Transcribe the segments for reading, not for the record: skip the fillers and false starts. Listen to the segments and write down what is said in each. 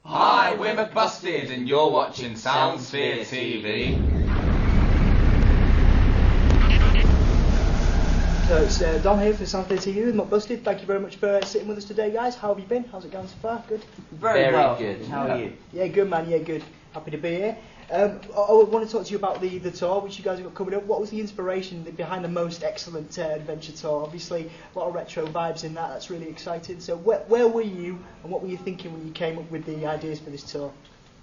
Hi, we're Busted and you're watching Soundsphere TV. So it's Dom here for Soundsphere TV with Busted. Thank you very much for sitting with us today, guys. How have you been? How's it going so far? Good? Very well. Good. How are you? Yeah, good, man. Yeah, good. Happy to be here. I want to talk to you about the tour which you guys have got coming up. What was the inspiration behind the Most Excellent Adventure Tour? Obviously, a lot of retro vibes in that. That's really exciting. So where were you and what were you thinking when you came up with the ideas for this tour?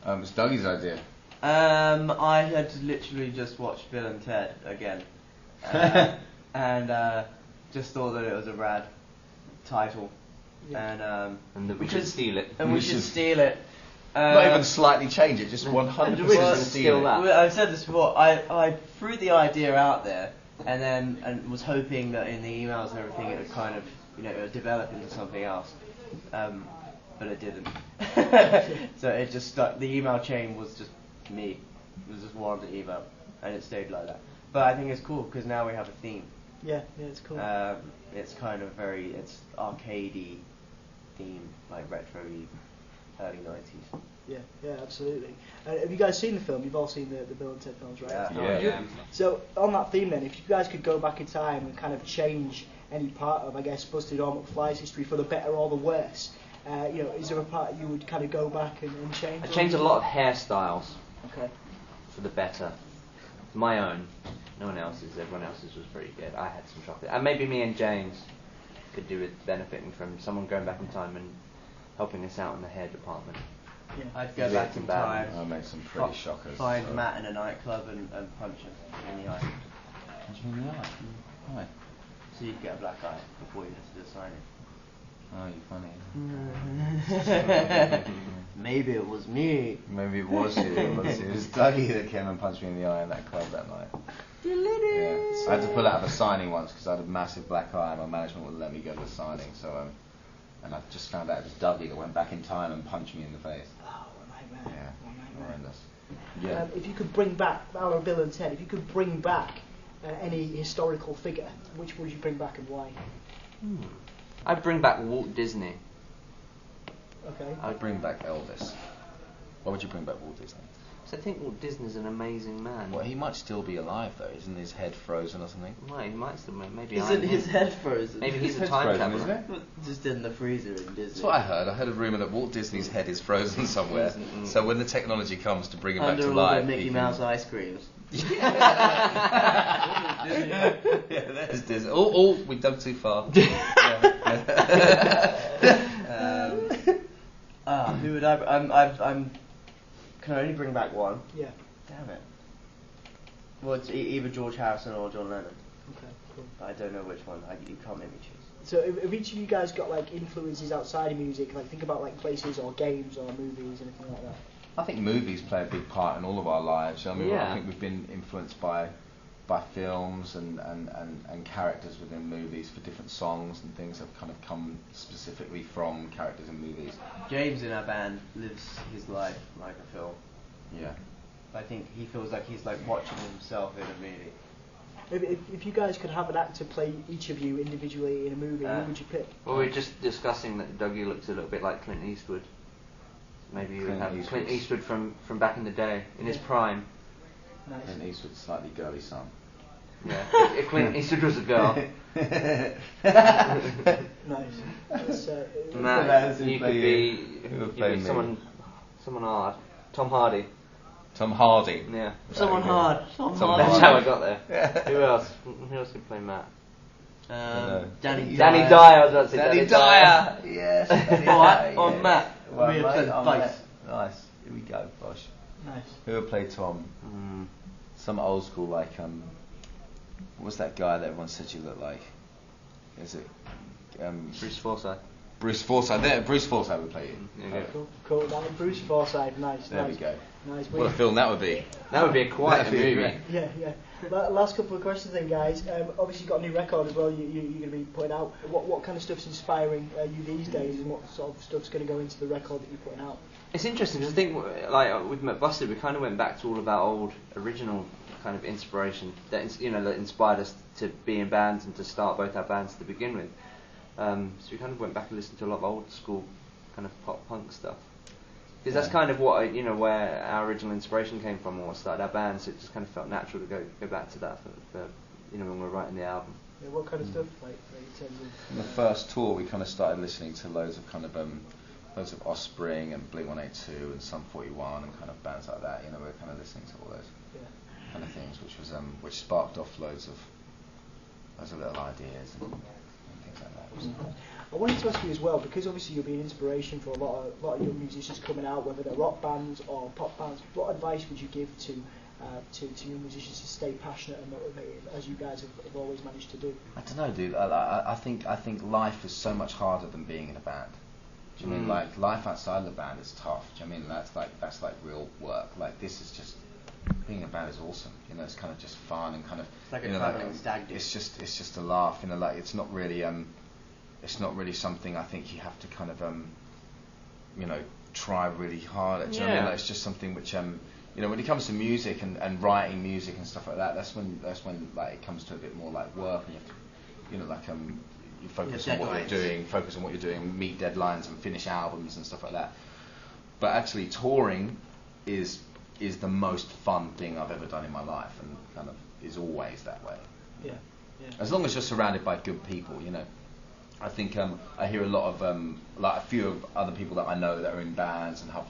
It's Dougie's idea. I had literally just watched Bill and Ted again. And just thought that it was a rad title. Yeah. And that we should steal it. And we should steal it. Not even slightly change it, just 100% steal that. I've said this before. I threw the idea out there, and was hoping that in the emails and everything it would kind of, it would develop into something else, but it didn't. So it just stuck. The email chain was just me. It was just one email, and it stayed like that. But I think it's cool because now we have a theme. Yeah, it's cool. It's kind of it's arcadey theme, like retro-y. Early 90s. Yeah, absolutely. Have you guys seen the film? You've all seen the Bill and Ted films, right? Yeah. So on that theme then, if you guys could go back in time and kind of change any part of, I guess, Busted or McFly's history for the better or the worse, is there a part you would kind of go back and change? I changed a lot of hairstyles. Okay. For the better. My own. No one else's. Everyone else's was pretty good. I had some chocolate. And maybe me and James could do with benefiting from someone going back in time and helping us out in the hair department. Yeah. I'd go back in time. I made some pretty shockers. Find Matt in a nightclub and punch him in the eye. Punch him in the eye? Why? So you'd get a black eye before you had to do the signing. Oh, you're funny. Maybe it was me. Maybe it was you. It was Dougie that came and punched me in the eye in that club that night. Yeah. So I had to pull out of a signing once because I had a massive black eye and my management wouldn't let me go to the signing. So and I just found out it was Dougie that went back in time and punched me in the face. Oh, a nightmare. Yeah, horrendous. Yeah. If you could bring back, Bill and Ted, if you could bring back any historical figure, which would you bring back and why? I'd bring back Walt Disney. Okay. I'd bring back Elvis. Why would you bring back Walt Disney? Because I think Walt Disney's an amazing man. Well, he might still be alive though. Isn't his head frozen or something? He might still. Maybe isn't his head frozen? Maybe he's a His time frozen, isn't traveler. it? Just in the freezer in Disney. That's what I heard. I heard a rumour that Walt Disney's head is frozen somewhere. So when the technology comes to bring him back to Under all life, the Mickey Mouse ice creams. Yeah, there's Disney. Oh, we dug too far. Who would I'm can only bring back one. Yeah. Damn it. Well, it's either George Harrison or John Lennon. Okay, cool. I don't know which one. You can't make me choose. So have each of you guys got like influences outside of music? Like think about like places or games or movies, anything like that? I think movies play a big part in all of our lives. I mean, I think we've been influenced by films and characters within movies for different songs and things have kind of come specifically from characters in movies. James in our band lives his life like a film. Yeah. I think he feels like he's like watching himself in a movie. If you guys could have an actor play each of you individually in a movie, who would you pick? Well, we were just discussing that Dougie looks a little bit like Clint Eastwood. Maybe you would have Clint Eastwood from back in the day, in his prime. Nice. Clint Eastwood's slightly girly son. Yeah, if Clint Eastwood was a girl. Nice. Matt, you could be play someone hard. Tom Hardy. Tom Hardy. Yeah. Someone hard. That's how I got there. Who else? Who else could play Matt? Danny Dyer. I was about to say Danny Dyer. Yes. What? On Matt. Well, Nice. Nice. Here we go, Bosh. Nice. Who would play Tom? Some old school like what was that guy that everyone said you looked like? Is it Bruce Forsyth. Bruce Forsyth. There, Bruce Forsyth would play you. Cool. That Bruce Forsyth. Nice. There we go. Nice. What a film that would be. That would be quite a movie. Yeah. Last couple of questions then, guys. Obviously, you've got a new record as well. You're going to be putting out. What kind of stuff's inspiring you these days, and what sort of stuff's going to go into the record that you're putting out? It's interesting because I think, like with Busted, we kind of went back to all of our old original kind of inspiration that inspired us to be in bands and to start both our bands to begin with. So we kind of went back and listened to a lot of old school kind of pop punk stuff. Because that's kind of what where our original inspiration came from when we started our band. So it just kind of felt natural to go back to that for when we're writing the album. Yeah, what kind of stuff, like in terms of? On the first tour, we kind of started listening to loads of Offspring and Blink-182 and Sum 41 and kind of bands like that. We were kind of listening to all those kind of things, which sparked off loads of little ideas and things like that. I wanted to ask you as well, because obviously you'll be an inspiration for a lot of young musicians coming out, whether they're rock bands or pop bands. What advice would you give to young musicians to stay passionate and motivated, as you guys have always managed to do? I don't know, dude. I think life is so much harder than being in a band. Do you mean like life outside of the band is tough? Do you mean that's like real work? Like this is just being in a band is awesome. It's kind of just fun and kind of it's like a traveling stag do. It's just a laugh. Like it's not really something I think you have to kind of try really hard at. Do you know what I mean? Like, it's just something which when it comes to music and writing music and stuff like that, that's when like it comes to a bit more like work, and you have to you focus on what you're doing, meet deadlines and finish albums and stuff like that. But actually touring is the most fun thing I've ever done in my life, and kind of is always that way. Yeah. As long as you're surrounded by good people, I think I hear a lot of like a few of other people that I know that are in bands and have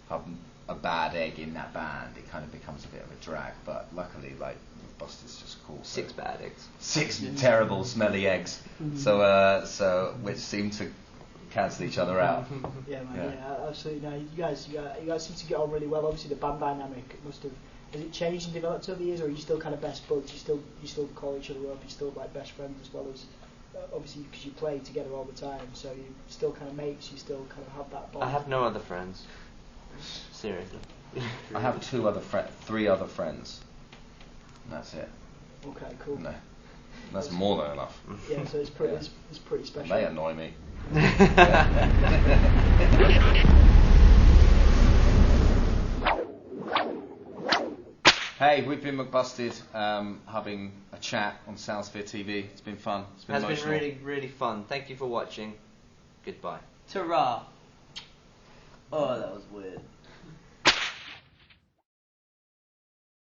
have a bad egg in that band. It kind of becomes a bit of a drag, but luckily, like Busted's just cool. 6 bad eggs. 6 terrible, smelly eggs. So which seem to cancel each other out. Yeah, man. Yeah, absolutely. No, you guys seem to get on really well. Obviously, the band dynamic has it changed and developed over the years, or are you still kind of best buds? You still call each other up. You're still like best friends, as well as obviously because you play together all the time. So you still kind of mates. You still kind of have that bond. I have no other friends. Seriously. I have 3 other friends. And that's it. Okay, cool. No, that's more than enough. Yeah, so it's pretty special. They annoy me. Hey, we've been McBusted, having a chat on Soundsphere TV. It's been fun. It's been emotional. Been really, really fun. Thank you for watching. Goodbye. Ta-ra. Oh, that was weird.